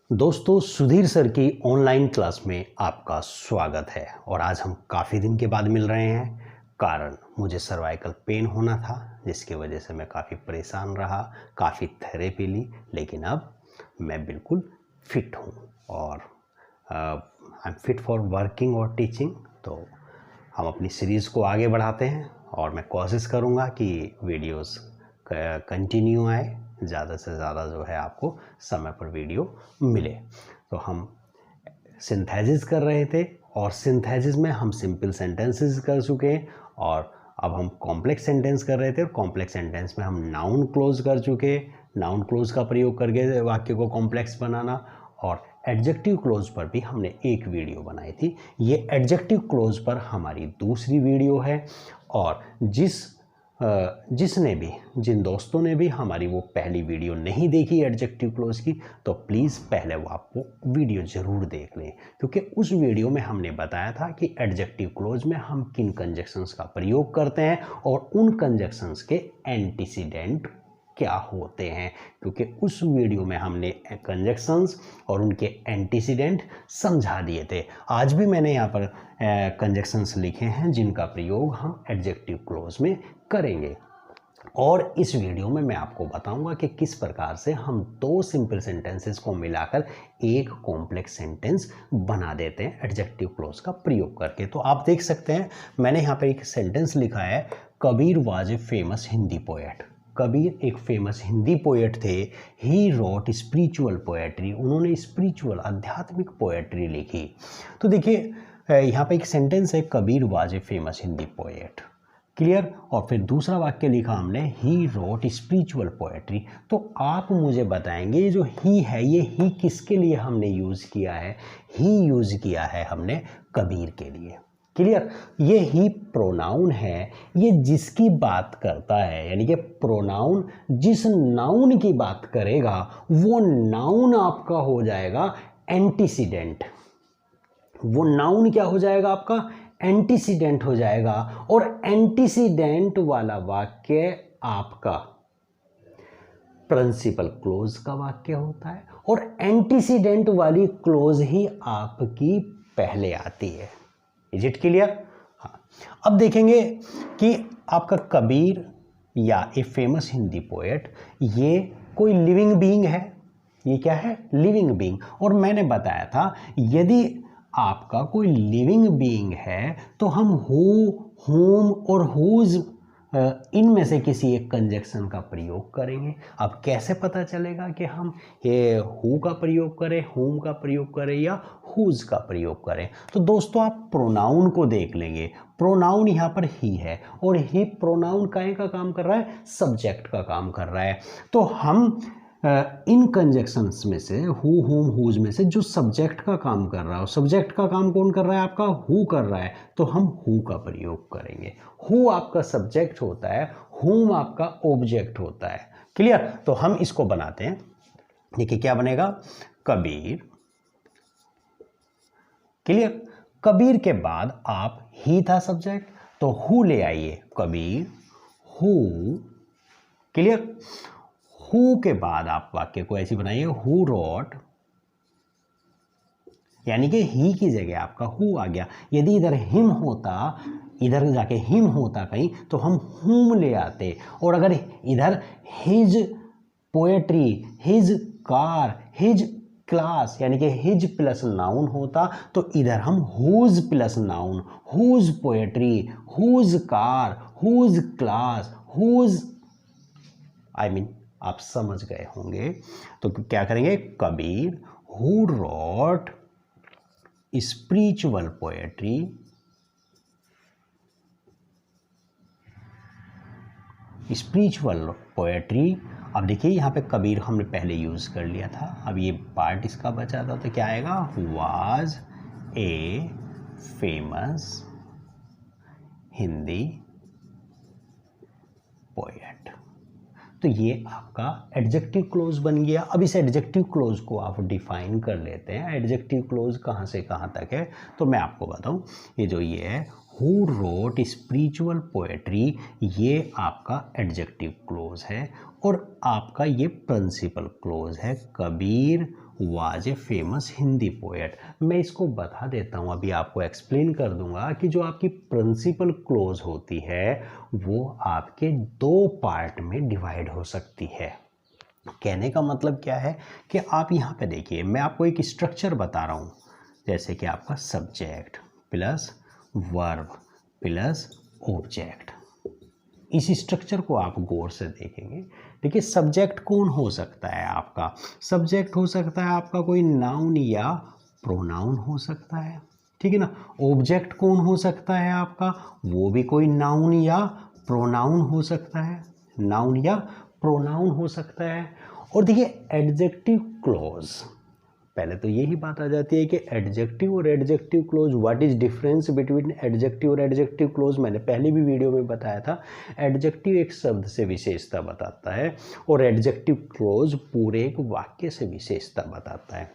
दोस्तों, सुधीर सर की online class में आपका स्वागत है। और आज हम काफ़ी दिन के बाद मिल रहे हैं। कारण मुझे सर्वाइकल पेन होना था, जिसकी वजह से मैं काफ़ी परेशान रहा, काफ़ी थेरेपी ली, लेकिन अब मैं बिल्कुल फिट हूँ और I am fit for working और टीचिंग। तो हम अपनी सीरीज़ को आगे बढ़ाते हैं और मैं कोशिश करूँगा कि वीडियोस कंटिन्यू आए, ज़्यादा से ज़्यादा जो है आपको समय पर वीडियो मिले। तो हम सिंथेसिस कर रहे थे और सिंथेसिस में हम सिंपल सेंटेंसेस कर चुके हैं और अब हम कॉम्प्लेक्स सेंटेंस कर रहे थे और कॉम्प्लेक्स सेंटेंस में हम नाउन क्लोज कर चुके हैं। नाउन क्लोज का प्रयोग करके वाक्य को कॉम्प्लेक्स बनाना, और एडजेक्टिव क्लोज पर भी हमने एक वीडियो बनाई थी। ये एडजेक्टिव क्लोज पर हमारी दूसरी वीडियो है। और जिन दोस्तों ने भी हमारी वो पहली वीडियो नहीं देखी एडजेक्टिव क्लोज की, तो प्लीज़ पहले वो आपको वीडियो ज़रूर देख लें, क्योंकि उस वीडियो में हमने बताया था कि एडजेक्टिव क्लोज में हम किन कंजक्शंस का प्रयोग करते हैं और उन कंजक्शंस के एंटीसीडेंट क्या होते हैं, क्योंकि उस वीडियो में हमने कंजक्शंस और उनके एंटीसीडेंट समझा दिए थे। आज भी मैंने यहाँ पर कंजक्शंस लिखे हैं जिनका प्रयोग हम एडजेक्टिव क्लोज में करेंगे। और इस वीडियो में मैं आपको बताऊंगा कि किस प्रकार से हम दो सिंपल सेंटेंसेस को मिलाकर एक कॉम्प्लेक्स सेंटेंस बना देते हैं एडजेक्टिव क्लोज का प्रयोग करके। तो आप देख सकते हैं, मैंने यहाँ पर एक सेंटेंस लिखा है, Kabir was a famous Hindi poet. Kabir एक फेमस हिंदी पोएट थे। ही रोट स्पिरिचुअल पोएट्री, उन्होंने स्पिरिचुअल आध्यात्मिक पोएट्री लिखी। तो देखिए, यहाँ पे एक सेंटेंस है, Kabir was a famous Hindi poet, clear. और फिर दूसरा वाक्य लिखा हमने, ही रोट स्पिरिचुअल पोएट्री। तो आप मुझे बताएंगे, ये जो ही है, ये ही किसके लिए हमने यूज़ किया है? ही यूज़ किया है हमने कबीर के लिए, क्लियर। ये ही प्रोनाउन है, ये जिसकी बात करता है, यानी कि प्रोनाउन जिस नाउन की बात करेगा वो नाउन आपका हो जाएगा एंटीसीडेंट। वो नाउन क्या हो जाएगा आपका? एंटीसीडेंट हो जाएगा। और एंटीसीडेंट वाला वाक्य आपका प्रिंसिपल क्लोज का वाक्य होता है, और एंटीसीडेंट वाली क्लोज ही आपकी पहले आती है। Is it clear? हाँ। अब देखेंगे कि आपका कबीर या ए फेमस हिंदी पोएट, ये कोई लिविंग बीइंग है। ये क्या है? Living being. और मैंने बताया था, यदि आपका कोई लिविंग बीइंग है तो हम हु, होम और हुज इनमें से किसी एक कंजक्शन का प्रयोग करेंगे। अब कैसे पता चलेगा कि हम ये हु का प्रयोग करें, होम का प्रयोग करें या हुज का प्रयोग करें? तो दोस्तों, आप प्रोनाउन को देख लेंगे। प्रोनाउन यहाँ पर ही है, और ही प्रोनाउन काहे का काम कर रहा है? सब्जेक्ट का काम कर रहा है। तो हम इन कंजक्शंस में से, हु, होम, हुज में से जो सब्जेक्ट का काम कर रहा है, सब्जेक्ट का काम कौन कर रहा है? आपका हु कर रहा है, तो हम हु का प्रयोग करेंगे। हु आपका सब्जेक्ट होता है, हुम आपका ऑब्जेक्ट होता है, क्लियर। तो हम इसको बनाते हैं। देखिए क्या बनेगा, कबीर, क्लियर। कबीर के बाद आप ही था सब्जेक्ट, तो हु ले आइए, कबीर हु, क्लियर। हु के बाद आप वाक्य को ऐसी बनाइए, हु रोट, यानी कि ही की जगह आपका हु आ गया। यदि इधर हिम होता, इधर जाके हिम होता कहीं, तो हम हुम ले आते। और अगर इधर his poetry, his car, his class, यानी कि हिज प्लस नाउन होता, तो इधर हम whose plus noun, whose poetry, whose car, whose class, whose, आप समझ गए होंगे। तो क्या करेंगे, Kabir who wrote spiritual poetry, spiritual poetry. अब देखिए, यहाँ पे कबीर हमने पहले यूज कर लिया था, अब ये पार्ट इसका बचा था, तो क्या आएगा, was a famous Hindi poet. तो ये आपका एडजेक्टिव क्लोज बन गया। अब इस एडजेक्टिव क्लोज को आप डिफाइन कर लेते हैं। एडजेक्टिव क्लोज कहाँ से कहाँ तक है, तो मैं आपको बताऊं, ये जो ये है, हु रोट स्पिरिचुअल पोएट्री, ये आपका एडजेक्टिव क्लोज है। और आपका ये प्रिंसिपल क्लोज है, Kabir was a famous Hindi poet. मैं इसको बता देता हूँ, अभी आपको एक्सप्लेन कर दूंगा कि जो आपकी प्रिंसिपल क्लोज होती है वो आपके दो पार्ट में डिवाइड हो सकती है। कहने का मतलब क्या है कि आप यहाँ पे देखिए, मैं आपको एक स्ट्रक्चर बता रहा हूँ, जैसे कि आपका subject plus verb plus object. इस स्ट्रक्चर को आप गौर से देखेंगे। देखिए सब्जेक्ट कौन हो सकता है आपका, सब्जेक्ट हो सकता है आपका कोई नाउन या प्रोनाउन हो सकता है, ठीक है ना। ऑब्जेक्ट कौन हो सकता है आपका, वो भी कोई नाउन या प्रोनाउन हो सकता है, नाउन या प्रोनाउन हो सकता है। और देखिए एडजेक्टिव क्लॉज, पहले तो यही बात आ जाती है कि एडजेक्टिव और adjective close, what is difference between adjective और एडजेक्टिव क्लोज। मैंने पहले भी वीडियो में बताया था, एडजेक्टिव एक शब्द से विशेषता बताता है और एडजेक्टिव क्लोज पूरे एक वाक्य से विशेषता बताता है।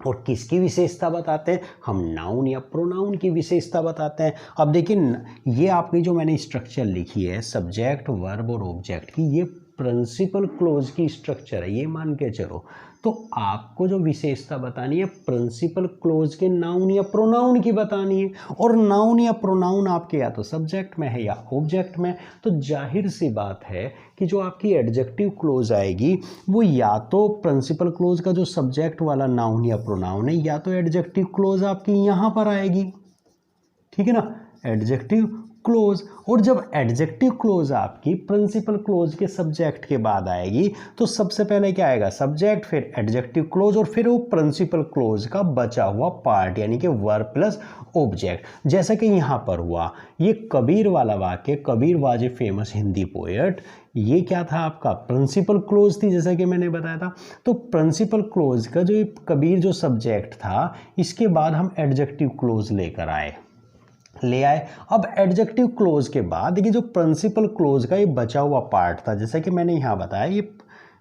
और किसकी विशेषता बताते हैं, हम नाउन या प्रोनाउन की विशेषता बताते हैं। अब देखिए ये आपकी जो मैंने स्ट्रक्चर लिखी है सब्जेक्ट वर्ब और ऑब्जेक्ट की, ये प्रिंसिपल क्लोज की स्ट्रक्चर है, ये मान के चलो। तो आपको जो विशेषता बतानी है प्रिंसिपल क्लोज के नाउन या प्रोनाउन की बतानी है, और नाउन या प्रोनाउन आपके या तो सब्जेक्ट में है या ऑब्जेक्ट में। तो जाहिर सी बात है कि जो आपकी एडजेक्टिव क्लोज आएगी वो या तो प्रिंसिपल क्लोज का जो सब्जेक्ट वाला नाउन या प्रोनाउन है, या तो एडजेक्टिव क्लोज आपकी यहाँ पर आएगी, ठीक है ना, एडजेक्टिव क्लोज। और जब एडजेक्टिव क्लोज आपकी प्रिंसिपल क्लोज के सब्जेक्ट के बाद आएगी तो सबसे पहले क्या आएगा, सब्जेक्ट, फिर एडजेक्टिव क्लोज, और फिर वो प्रिंसिपल क्लोज का बचा हुआ पार्ट यानी कि वर्ब प्लस ऑब्जेक्ट। जैसा कि यहाँ पर हुआ, ये कबीर वाला वाक्य, Kabir was a famous Hindi poet, ये क्या था आपका प्रिंसिपल क्लोज थी, जैसा कि मैंने बताया था। तो प्रिंसिपल क्लोज का जो कबीर जो सब्जेक्ट था, इसके बाद हम एडजेक्टिव क्लोज ले आए। अब एडजेक्टिव क्लोज के बाद देखिए जो प्रिंसिपल क्लोज का ये बचा हुआ पार्ट था, जैसा कि मैंने यहाँ बताया,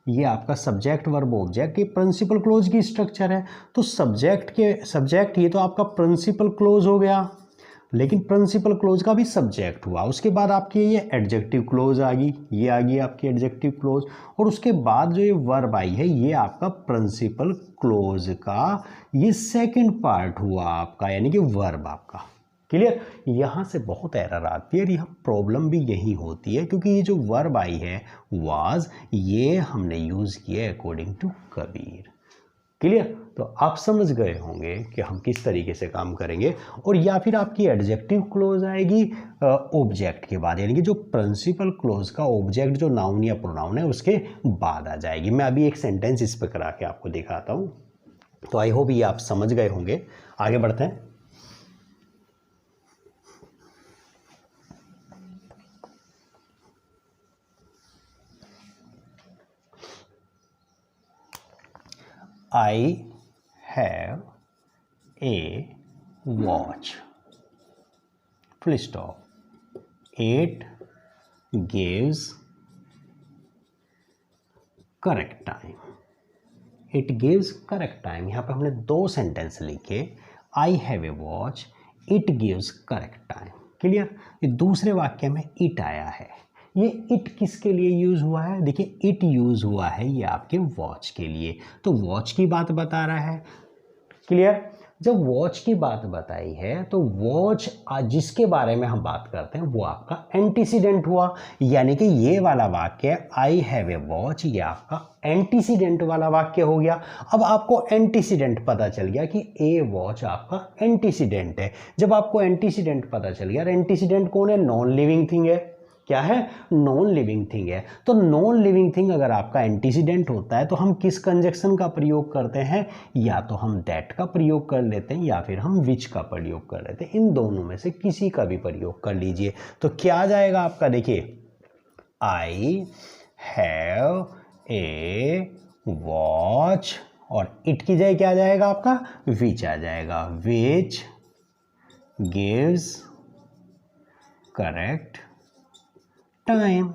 ये आपका सब्जेक्ट वर्ब ऑब्जेक्ट, ये प्रिंसिपल क्लोज की स्ट्रक्चर है। तो सब्जेक्ट ये तो आपका प्रिंसिपल क्लोज हो गया, लेकिन प्रिंसिपल क्लोज का भी सब्जेक्ट हुआ। उसके बाद आपकी ये एडजेक्टिव क्लोज आ गई, ये आ गई आपकी एडजेक्टिव क्लोज, और उसके बाद जो ये वर्ब आई है ये आपका प्रिंसिपल क्लोज का ये सेकंड पार्ट हुआ आपका, यानी कि वर्ब आपका। क्लियर, यहाँ से बहुत एरर आती है, और यह प्रॉब्लम भी यही होती है क्योंकि ये जो वर्ब आई है वाज, ये हमने यूज़ किया अकॉर्डिंग टू कबीर। क्लियर, तो आप समझ गए होंगे कि हम किस तरीके से काम करेंगे। और या फिर आपकी एडजेक्टिव क्लोज आएगी ऑब्जेक्ट के बाद, यानी कि जो प्रिंसिपल क्लोज का ऑब्जेक्ट जो नाउन या प्रोनाउन है उसके बाद आ जाएगी। मैं अभी एक सेंटेंस इस पर करा के आपको दिखाता हूँ, तो आई होप ये आप समझ गए होंगे। आगे बढ़ते हैं। I have a watch. Full stop. It gives correct time. It gives correct time. यहाँ पे हमने दो सेंटेंस लिखे, I have a watch, it gives correct time. Clear, ये दूसरे वाक्य में it आया है। ये इट किसके लिए यूज़ हुआ है, देखिए इट यूज़ हुआ है ये आपके वॉच के लिए, तो वॉच की बात बता रहा है। क्लियर, जब वॉच की बात बताई है तो वॉच जिसके बारे में हम बात करते हैं वो आपका एंटीसीडेंट हुआ, यानी कि ये वाला वाक्य आई हैव ए वॉच ये आपका एंटीसीडेंट वाला वाक्य हो गया। अब आपको एंटीसीडेंट पता चल गया कि ए वॉच आपका एंटीसीडेंट है। जब आपको एंटीसीडेंट पता चल गया, एंटीसीडेंट कौन है, नॉन लिविंग थिंग है। क्या है, नॉन लिविंग थिंग है। तो नॉन लिविंग थिंग अगर आपका एंटीसीडेंट होता है तो हम किस कंजक्शन का प्रयोग करते हैं, या तो हम दैट का प्रयोग कर लेते हैं या फिर हम विच का प्रयोग कर लेते हैं। इन दोनों में से किसी का भी प्रयोग कर लीजिए। तो क्या आ जाएगा आपका, देखिए आई हैव ए वॉच, और इट की जगह क्या आ जाएगा आपका, विच आ जाएगा, which gives correct time.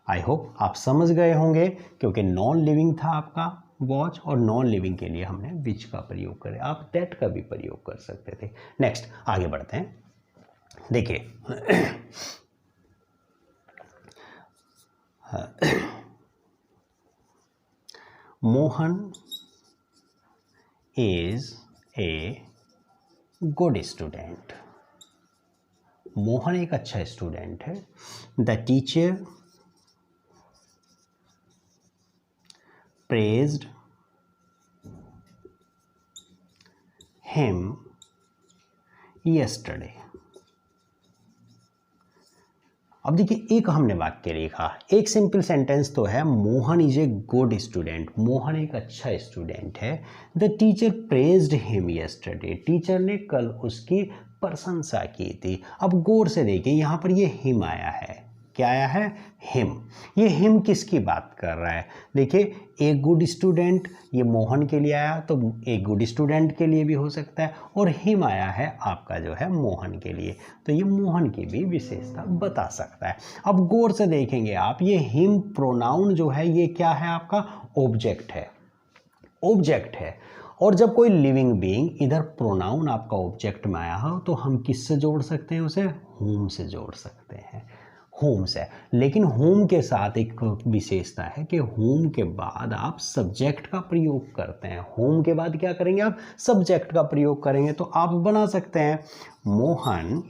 I hope आप समझ गए होंगे, क्योंकि नॉन लिविंग था आपका वॉच, और नॉन लिविंग के लिए हमने विच का प्रयोग करें, आप दैट का भी प्रयोग कर सकते थे। नेक्स्ट आगे बढ़ते हैं। देखिए Mohan is a good student. Mohan एक अच्छा स्टूडेंट है। The teacher praised him yesterday. अब देखिए, एक हमने वाक्य लिखा, एक सिंपल सेंटेंस तो है, Mohan is a good student, Mohan एक अच्छा स्टूडेंट है। The teacher praised him yesterday, teacher ने कल उसकी प्रशंसा की थी। अब गौर से देखिए, यहाँ पर ये हिम आया है, क्या आया है, हिम। ये हिम किसकी बात कर रहा है, देखिए, एक गुड स्टूडेंट, ये मोहन के लिए आया, तो एक गुड स्टूडेंट के लिए भी हो सकता है, और हिम आया है आपका जो है मोहन के लिए, तो ये मोहन की भी विशेषता बता सकता है। अब गौर से देखेंगे आप, ये हिम प्रोनाउन जो है ये क्या है, आपका ऑब्जेक्ट है, ऑब्जेक्ट है। और जब कोई लिविंग बीइंग इधर प्रोनाउन आपका ऑब्जेक्ट में आया हो तो हम किससे जोड़ सकते हैं उसे, होम से जोड़ सकते हैं, होम से। लेकिन होम के साथ एक विशेषता है कि होम के बाद आप सब्जेक्ट का प्रयोग करते हैं। होम के बाद क्या करेंगे, आप सब्जेक्ट का प्रयोग करेंगे, तो आप बना सकते हैं Mohan,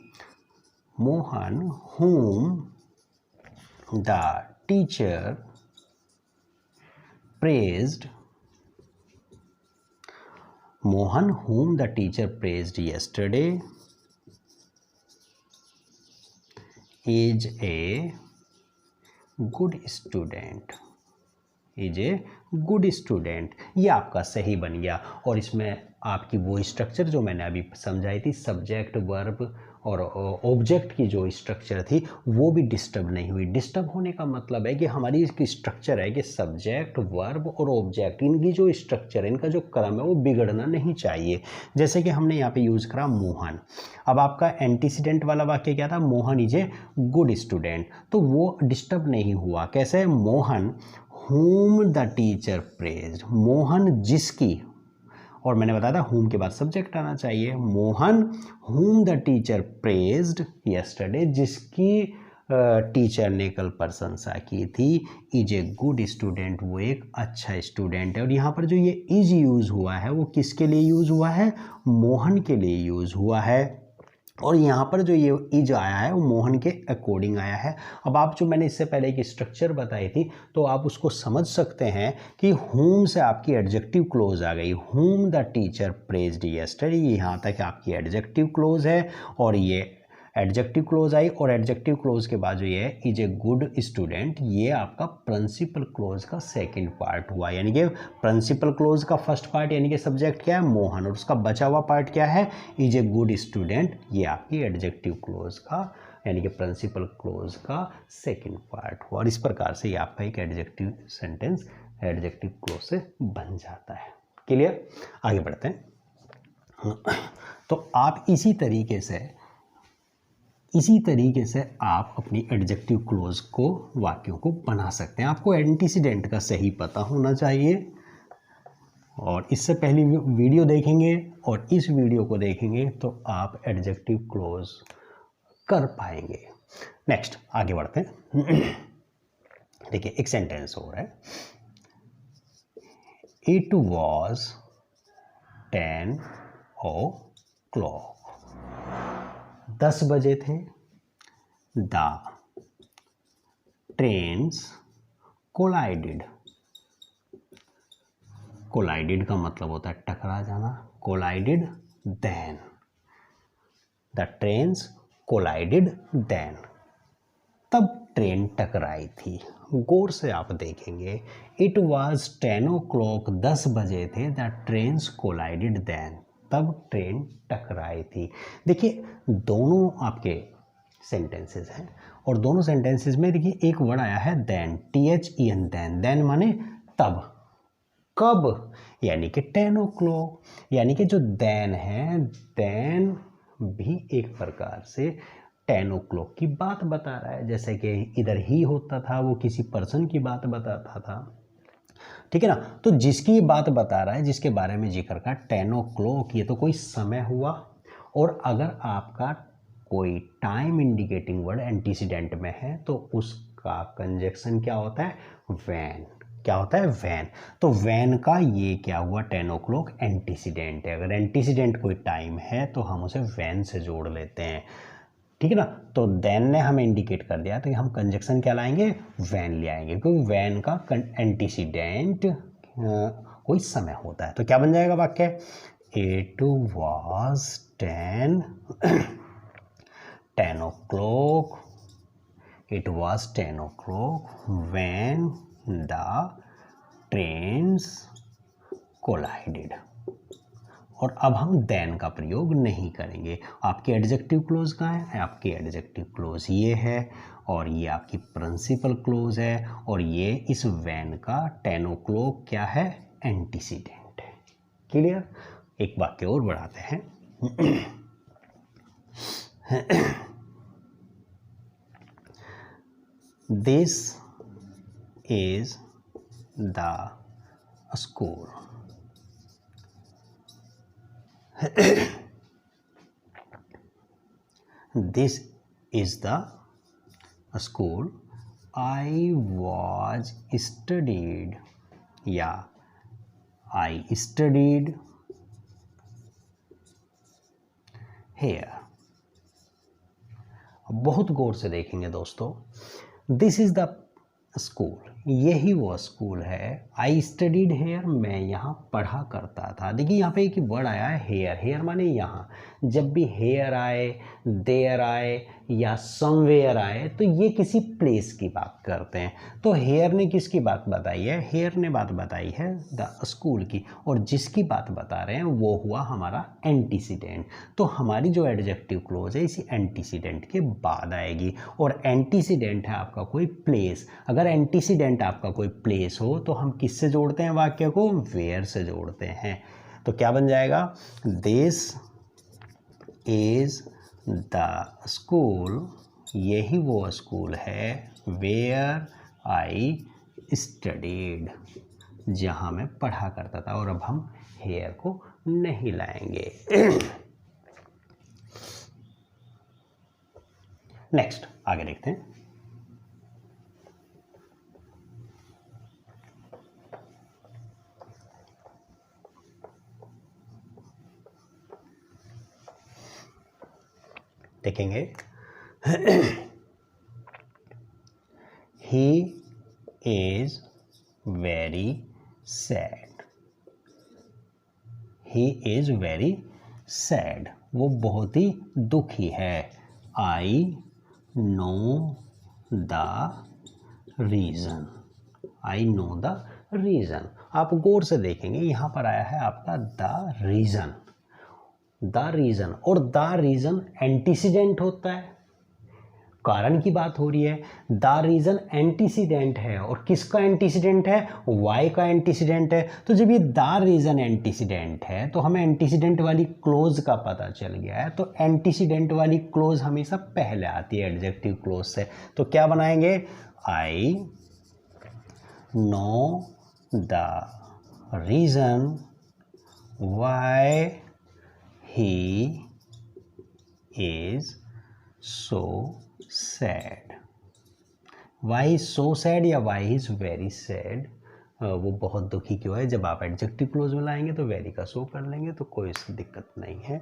Mohan home the teacher praised, Mohan whom the teacher praised yesterday is a good student, is a good student। ये आपका सही बन गया। और इसमें आपकी वो स्ट्रक्चर जो मैंने अभी समझाई थी, सब्जेक्ट वर्ब और ऑब्जेक्ट की जो स्ट्रक्चर थी वो भी डिस्टर्ब नहीं हुई। डिस्टर्ब होने का मतलब है कि हमारी इसकी स्ट्रक्चर है कि सब्जेक्ट वर्ब और ऑब्जेक्ट, इनकी जो स्ट्रक्चर है, इनका जो क्रम है वो बिगड़ना नहीं चाहिए। जैसे कि हमने यहाँ पे यूज़ करा मोहन, अब आपका एंटीसीडेंट वाला वाक्य क्या था, Mohan is a good student, तो वो डिस्टर्ब नहीं हुआ। कैसे, Mohan whom the teacher praised, Mohan जिसकी, और मैंने बताया था होम के बाद सब्जेक्ट आना चाहिए, Mohan whom the teacher praised yesterday, जिसकी टीचर ने कल प्रशंसा की थी, इज ए गुड स्टूडेंट, वो एक अच्छा स्टूडेंट है। और यहाँ पर जो ये इज यूज़ हुआ है वो किसके लिए यूज़ हुआ है, मोहन के लिए यूज़ हुआ है। और यहाँ पर जो ये इज आया है वो मोहन के अकॉर्डिंग आया है। अब आप जो मैंने इससे पहले एक स्ट्रक्चर बताई थी तो आप उसको समझ सकते हैं कि होम से आपकी एडजेक्टिव क्लोज आ गई, home the teacher praised yesterday, यहाँ तक आपकी एडजेक्टिव क्लोज है, और ये एडजेक्टिव क्लोज आई, और एडजेक्टिव क्लोज के बाद जो ये इज ए गुड स्टूडेंट, ये आपका प्रिंसिपल क्लोज का सेकंड पार्ट हुआ। यानी कि प्रिंसिपल क्लोज का फर्स्ट पार्ट यानी कि सब्जेक्ट क्या है, मोहन, और उसका बचा हुआ पार्ट क्या है, इज ए गुड स्टूडेंट, ये आपकी एडजेक्टिव क्लोज का यानी कि प्रिंसिपल क्लोज का सेकंड पार्ट हुआ। और इस प्रकार से ये आपका एक एडजेक्टिव सेंटेंस एडजेक्टिव क्लोज से बन जाता है। क्लियर, आगे बढ़ते हैं। तो आप इसी तरीके से आप अपनी एडजेक्टिव क्लोज को, वाक्यों को बना सकते हैं। आपको एंटीसीडेंट का सही पता होना चाहिए, और इससे पहली वीडियो देखेंगे और इस वीडियो को देखेंगे तो आप एडजेक्टिव क्लोज कर पाएंगे। नेक्स्ट आगे बढ़ते हैं। देखिए, एक सेंटेंस हो रहा है, इट वॉज 10 o'clock, 10 बजे थे। द ट्रेन्स कोलाइडेड, कोलाइडेड का मतलब होता है टकरा जाना, collided then, the trains collided then, तब ट्रेन टकराई थी। गौर से आप देखेंगे, इट वॉज 10 o'clock, 10 बजे थे, द ट्रेन्स कोलाइडेड देन, तब ट्रेन टकराई थी। देखिए, दोनों आपके सेंटेंसेस हैं, और दोनों सेंटेंसेस में देखिए एक वर्ड आया है देन, THEN, देन, देन माने तब, कब, यानी कि 10 o'clock, यानी कि जो देन है, देन भी एक प्रकार से 10 o'clock की बात बता रहा है। जैसे कि इधर ही होता था, वो किसी पर्सन की बात बताता था, ठीक है ना। तो जिसकी बात बता रहा है, जिसके बारे में जिक्र का 10 o'clock, ये तो कोई समय हुआ। और अगर आपका कोई टाइम इंडिकेटिंग वर्ड एंटीसीडेंट में है तो उसका कंजक्शन क्या होता है, व्हेन, क्या होता है, वैन। तो वैन का ये क्या हुआ, 10 o'clock एंटीसीडेंट है। अगर एंटीसीडेंट कोई टाइम है तो हम उसे वैन से जोड़ लेते हैं, ठीक है ना। तो देन ने हमें इंडिकेट कर दिया तो हम कंजक्शन क्या लाएंगे, वैन ले आएंगे, क्योंकि वैन का एंटीसीडेंट कोई समय होता है। तो क्या बन जाएगा वाक्य, it was 10 o'clock, it was 10 o'clock when the trains collided। और अब हम then का प्रयोग नहीं करेंगे। आपके एडजेक्टिव क्लोज कहाँ है, आपके एडजेक्टिव क्लोज ये है, और ये आपकी प्रिंसिपल क्लोज है, और ये इस when का 10 o'clock क्या है, एंटीसीडेंट है। क्लियर। एक वाक्य और बढ़ाते हैं। This is the school. This is the school I was studied, या I studied here। बहुत गौर से देखेंगे दोस्तों, दिस इज द स्कूल, यही वो स्कूल है। आई स्टडीड हेयर, मैं यहाँ पढ़ा करता था। देखिए यहाँ पे एक ही वर्ड आया है हेयर, हेयर माने यहाँ। जब भी हेयर आए, देयर आए या समवेयर आए तो ये किसी प्लेस की बात करते हैं। तो हेयर ने किसकी बात बताई है, हेयर ने बात बताई है द स्कूल की, और जिसकी बात बता रहे हैं वो हुआ हमारा एंटीसीडेंट। तो हमारी जो एडजेक्टिव क्लोज है इसी एंटीसीडेंट के बाद आएगी, और एंटीसीडेंट है आपका कोई प्लेस। अगर एंटीसीडेंट आपका कोई प्लेस हो तो हम किससे जोड़ते हैं वाक्य को, वेयर से जोड़ते हैं। तो क्या बन जाएगा, दिस इज द स्कूल, यही वो स्कूल है, वेयर आई स्टडीड, जहाँ मैं पढ़ा करता था। और अब हम हेयर को नहीं लाएंगे। नेक्स्ट आगे देखते हैं। देखेंगे, he is very sad, he is very sad, वो बहुत ही दुखी है। I know the reason, I know the reason. आप गौर से देखेंगे यहाँ पर आया है आपका द रीज़न, द रीज़न, और द रीज़न एंटीसीडेंट होता है, कारण की बात हो रही है। द रीज़न एंटीसीडेंट है, और किसका एंटीसीडेंट है, वाई का एंटीसीडेंट है। तो जब ये द रीज़न एंटीसीडेंट है तो हमें एंटीसीडेंट वाली क्लोज का पता चल गया है। तो एंटीसीडेंट वाली क्लोज हमेशा पहले आती है एडजेक्टिव क्लोज से। तो क्या बनाएंगे, I know the reason why he is so sad। why is so sad या why is very sad, वो बहुत दुखी क्यों है। जब आप एडजेक्टिव क्लोज में लाएंगे तो वेरी का शो कर लेंगे, तो कोई इसकी दिक्कत नहीं है।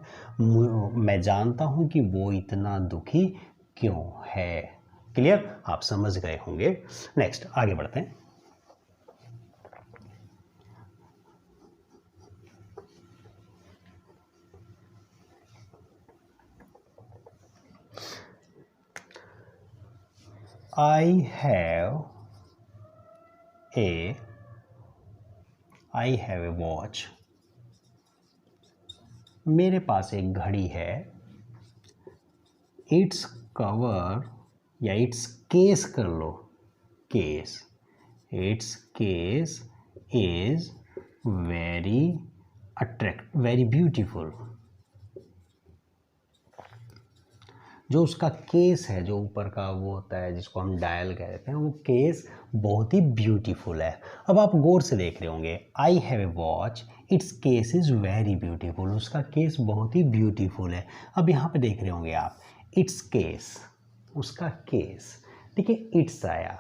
मैं जानता हूँ कि वो इतना दुखी क्यों है। क्लियर, आप समझ गए होंगे। नेक्स्ट आगे बढ़ते हैं। I have a watch, मेरे पास एक घड़ी है। इट्स कवर या इट्स केस कर लो, case, its case is very very beautiful. जो उसका केस है, जो ऊपर का वो होता है जिसको हम डायल कहते हैं, वो केस बहुत ही ब्यूटीफुल है। अब आप गौर से देख रहे होंगे, I have a watch, it's case is very beautiful, उसका केस बहुत ही ब्यूटीफुल है। अब यहाँ पे देख रहे होंगे आप, इट्स केस, उसका केस, ठीक है, इट्स आया,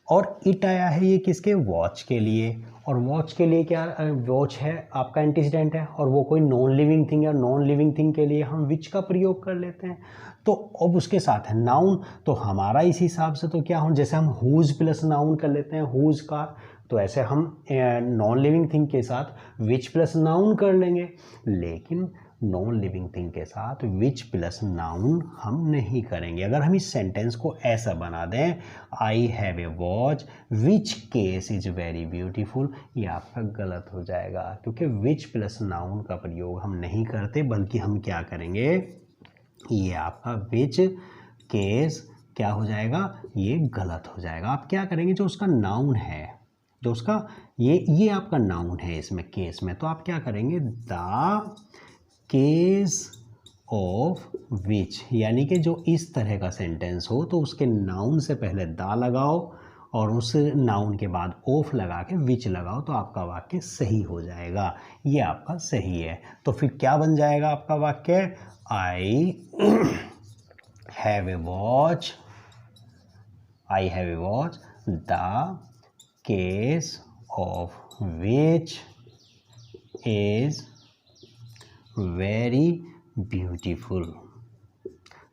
और इट आया है ये किसके, वॉच के लिए। और वॉच के लिए क्या, वॉच है आपका एंटीसीडेंट है, और वो कोई नॉन लिविंग थिंग या नॉन लिविंग थिंग के लिए हम विच का प्रयोग कर लेते हैं। तो अब उसके साथ है नाउन, तो हमारा इस हिसाब से तो क्या हो, जैसे हम हुज प्लस नाउन कर लेते हैं, हुज कार, तो ऐसे हम नॉन लिविंग थिंग के साथ विच प्लस नाउन कर लेंगे। लेकिन नॉन लिविंग थिंग के साथ विच प्लस नाउन हम नहीं करेंगे। अगर हम इस सेंटेंस को ऐसा बना दें, I have a watch which case is very beautiful, ये आपका गलत हो जाएगा, क्योंकि विच प्लस नाउन का प्रयोग हम नहीं करते, बल्कि हम क्या करेंगे, ये आपका विच केस क्या हो जाएगा, ये गलत हो जाएगा। आप क्या करेंगे, जो उसका नाउन है, जो उसका ये आपका नाउन है इसमें केस में, तो आप क्या करेंगे, द केस ऑफ विच, यानी कि जो इस तरह का सेंटेंस हो तो उसके नाउन से पहले दा लगाओ और उस नाउन के बाद ऑफ लगा के विच लगाओ, तो आपका वाक्य सही हो जाएगा। ये आपका सही है। तो फिर क्या बन जाएगा आपका वाक्य, I have a watch, I have a watch the case of which is very beautiful.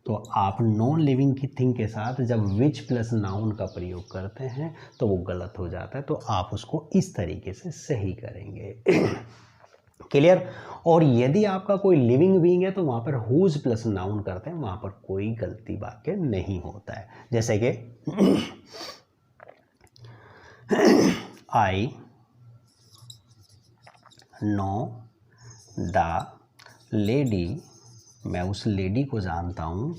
तो आप नॉन लिविंग की थिंग के साथ जब विच प्लस नाउन का प्रयोग करते हैं तो वो गलत हो जाता है, तो आप उसको इस तरीके से सही करेंगे। क्लियर। और यदि आपका कोई लिविंग बीइंग है तो वहाँ पर हुज प्लस नाउन करते हैं, वहाँ पर कोई गलती वाक्य नहीं होता है। जैसे कि आई नो द लेडी, मैं उस लेडी को जानता हूँ,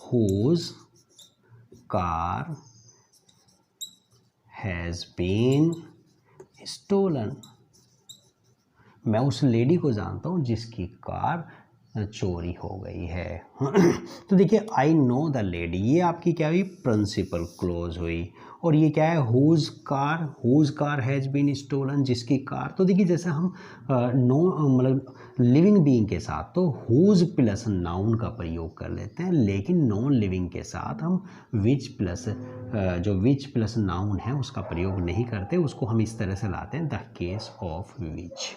whose car has been stolen, मैं उस लेडी को जानता हूँ जिसकी कार चोरी हो गई है। तो देखिए आई नो द लेडी, ये आपकी क्या हुई, प्रिंसिपल क्लोज हुई। और ये क्या है, whose car has been stolen, जिसकी कार। तो देखिए जैसे हम नो मतलब लिविंग बीइंग के साथ तो हुज प्लस नाउन का प्रयोग कर लेते हैं, लेकिन नॉन लिविंग के साथ हम विच प्लस जो विच प्लस नाउन है उसका प्रयोग नहीं करते, उसको हम इस तरह से लाते हैं, द केस ऑफ विच।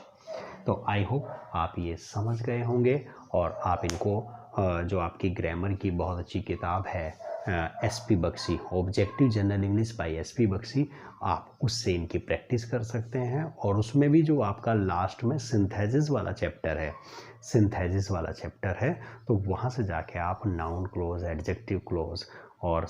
तो आई होप आप ये समझ गए होंगे और आप इनको जो आपकी ग्रामर की बहुत अच्छी किताब है SP Bakshi, objective general English by SP Bakshi, आप उससे इनकी प्रैक्टिस कर सकते हैं। और उसमें भी जो आपका लास्ट में सिंथेसिस वाला चैप्टर है, तो वहाँ से जाके आप नाउन क्लोज, एडजेक्टिव क्लोज और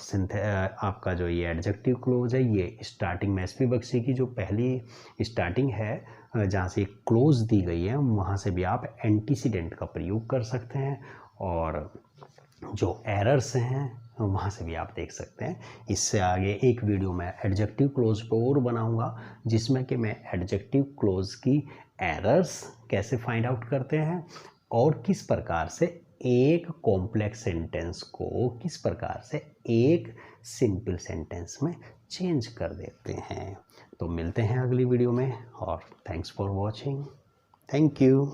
आपका जो ये एडजेक्टिव क्लोज है, ये स्टार्टिंग में एसपी बख्शी की जो पहली स्टार्टिंग है जहाँ से क्लोज दी गई है, वहाँ से भी आप एंटीसीडेंट का प्रयोग कर सकते हैं, और जो एरर्स हैं वहाँ से भी आप देख सकते हैं। इससे आगे एक वीडियो मैं एडजेक्टिव क्लोज पर और बनाऊंगा, जिसमें कि मैं एडजेक्टिव क्लोज की एरर्स कैसे फाइंड आउट करते हैं और किस प्रकार से एक कॉम्प्लेक्स सेंटेंस को किस प्रकार से एक सिंपल सेंटेंस में चेंज कर देते हैं। तो मिलते हैं अगली वीडियो में, और thanks for watching. Thank you.